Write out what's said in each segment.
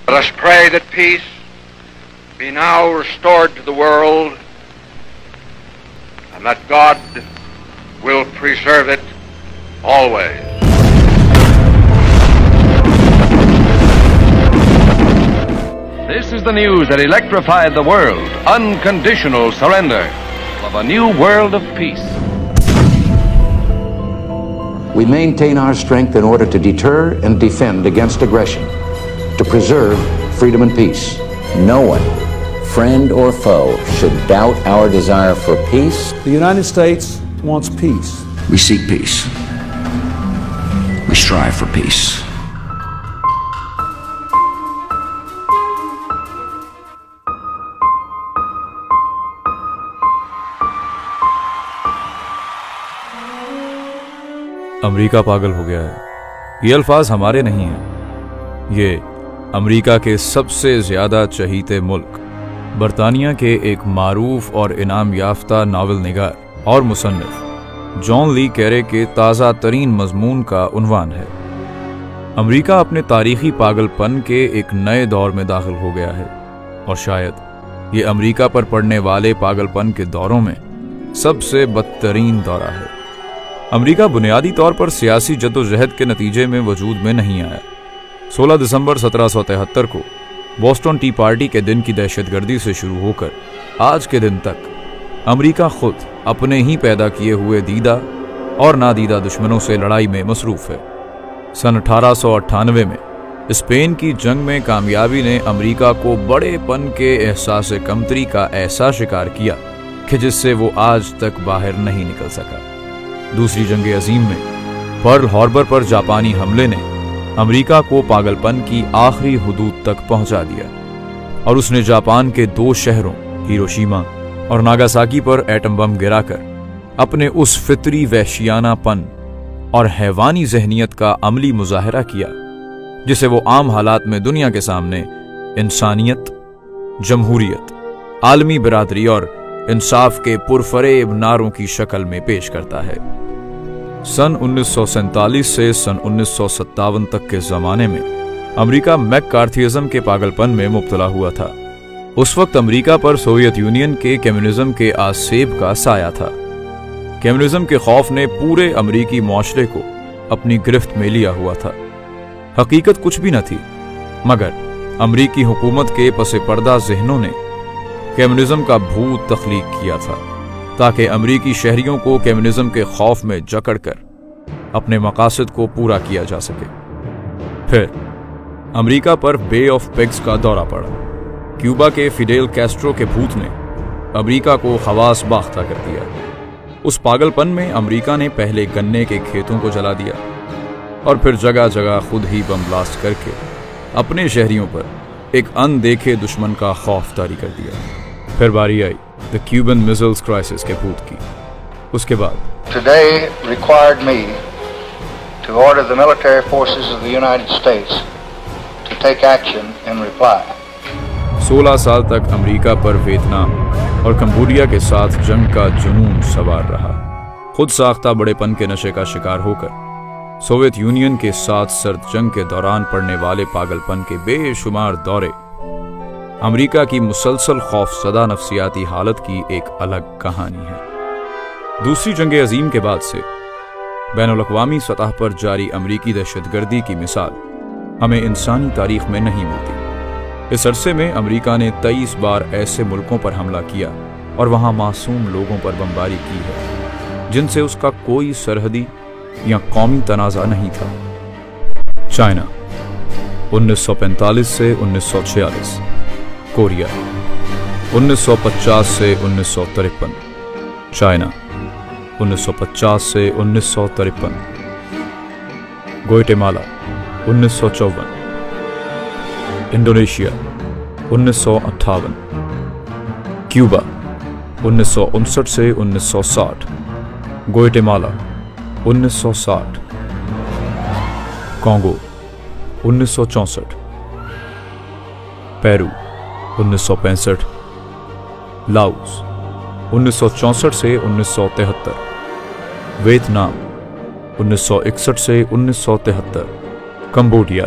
Let us pray that peace be now restored to the world, and that God will preserve it always. This is the news that electrified the world. Unconditional surrender of a new world of peace. We maintain our strength in order to deter and defend against aggression, to preserve freedom and peace. No one, friend or foe, should doubt our desire for peace. The United States wants peace. We seek peace. We strive for peace. امریکہ پاگل ہو گیا ہے، یہ الفاظ ہمارے نہیں ہیں، یہ امریکہ کے سب سے زیادہ چہیتے ملک برطانیہ کے ایک معروف اور انعام یافتہ ناول نگار اور مصنف جان لی کیرے کے تازہ ترین مضمون کا عنوان ہے۔ امریکہ اپنے تاریخی پاگل پن کے ایک نئے دور میں داخل ہو گیا ہے، اور شاید یہ امریکہ پر پڑنے والے پاگل پن کے دوروں میں سب سے بدترین دورہ ہے۔ امریکہ بنیادی طور پر سیاسی جدوجہد کے نتیجے میں وجود میں نہیں آیا۔ 16 دسمبر 1773 کو بوسٹن ٹی پارٹی کے دن کی دہشت گردی سے شروع ہو کر آج کے دن تک امریکہ خود اپنے ہی پیدا کیے ہوئے دیدہ اور نادیدہ دشمنوں سے لڑائی میں مصروف ہے۔ سن 1898 میں اسپین کی جنگ میں کامیابی نے امریکہ کو بڑے پن کے احساس کمتری کا ایسا شکار کیا کہ جس سے وہ آج تک باہر نہیں نکل سکا۔ دوسری جنگ عظیم میں پرل ہاربر پر جاپانی حملے نے امریکہ کو پاگل پن کی آخری حدود تک پہنچا دیا، اور اس نے جاپان کے 2 شہروں ہیروشیما اور ناگاساکی پر ایٹم بم گرا کر اپنے اس فطری وحشیانہ پن اور حیوانی ذہنیت کا عملی مظاہرہ کیا جسے وہ عام حالات میں دنیا کے سامنے انسانیت، جمہوریت، عالمی برادری اور انصاف کے پرفریب نعروں کی شکل میں پیش کرتا ہے۔ سن 1947 سے سن 1957 تک کے زمانے میں امریکہ میک کارتھیزم کے پاگل پن میں مبتلا ہوا تھا۔ اس وقت امریکہ پر سوویت یونین کے کمیونزم کے آسیب کا سایہ تھا۔ کمیونزم کے خوف نے پورے امریکی معاشرے کو اپنی گرفت میں لیا ہوا تھا۔ حقیقت کچھ بھی نہ تھی، مگر امریکی حکومت کے پس پردہ ذہنوں نے کمیونزم کا بھوت تخلیق کیا تھا تاکہ امریکی شہریوں کو کمیونزم کے خوف میں جکڑ کر اپنے مقاصد کو پورا کیا جا سکے۔ پھر امریکہ پر بے آف پگز کا دورہ پڑا۔ کیوبا کے فیڈیل کیسٹرو کے بھوت نے امریکہ کو خواص باختہ کر دیا۔ اس پاگل پن میں امریکہ نے پہلے گنے کے کھیتوں کو جلا دیا اور پھر جگہ جگہ خود ہی بم بلاسٹ کر کے اپنے شہریوں پر ایک ان دیکھے دشمن کا خوف طاری کر دیا۔ پھر باری آئی دی کیوبن میزائلز کرائسس کے بھوت کی۔ اس کے بعد Today required me to order the military forces of the United States to take action in reply. 16 سال تک امریکہ پر ویتنام اور کمبوڈیا کے ساتھ جنگ کا جنون سوار رہا۔ خود ساختہ بڑے پن کے نشے کا شکار ہو کر سوویت یونین کے ساتھ سرد جنگ کے دوران پڑنے والے پاگل پن کے بے شمار دورے امریکہ کی مسلسل خوف زدہ نفسیاتی حالت کی ایک الگ کہانی ہے۔ دوسری جنگ عظیم کے بعد سے بین الاقوامی سطح پر جاری امریکی دہشت گردی کی مثال ہمیں انسانی تاریخ میں نہیں ملتی۔ اس عرصے میں امریکہ نے 23 بار ایسے ملکوں پر حملہ کیا اور وہاں معصوم لوگوں پر بمباری کی ہے جن سے اس کا کوئی سرحدی یا قومی تنازع نہیں تھا۔ چائنا 1945 سے 1946، کوریا 1950 سے 1953، چائنا 1950 سے 1953، گوئٹمالا 1954، انڈونیشیا 1958، کیوبا 1959 سے 1960، گوئٹمالا 1960، کانگو 1964، پیرو 1965، لاؤس 1964 سے 1973، ویتنام 1961 سے 1973، Cambodia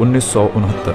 1969,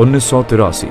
1983,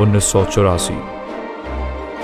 1984,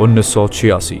1986,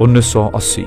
1980,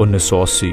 1980,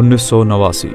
1989,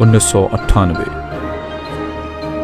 1998,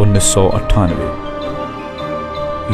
1998,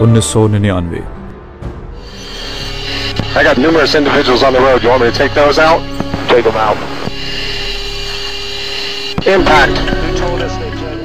1999. I got numerous individuals on the road. You want me to take those out? Take them out. Impact.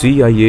CIA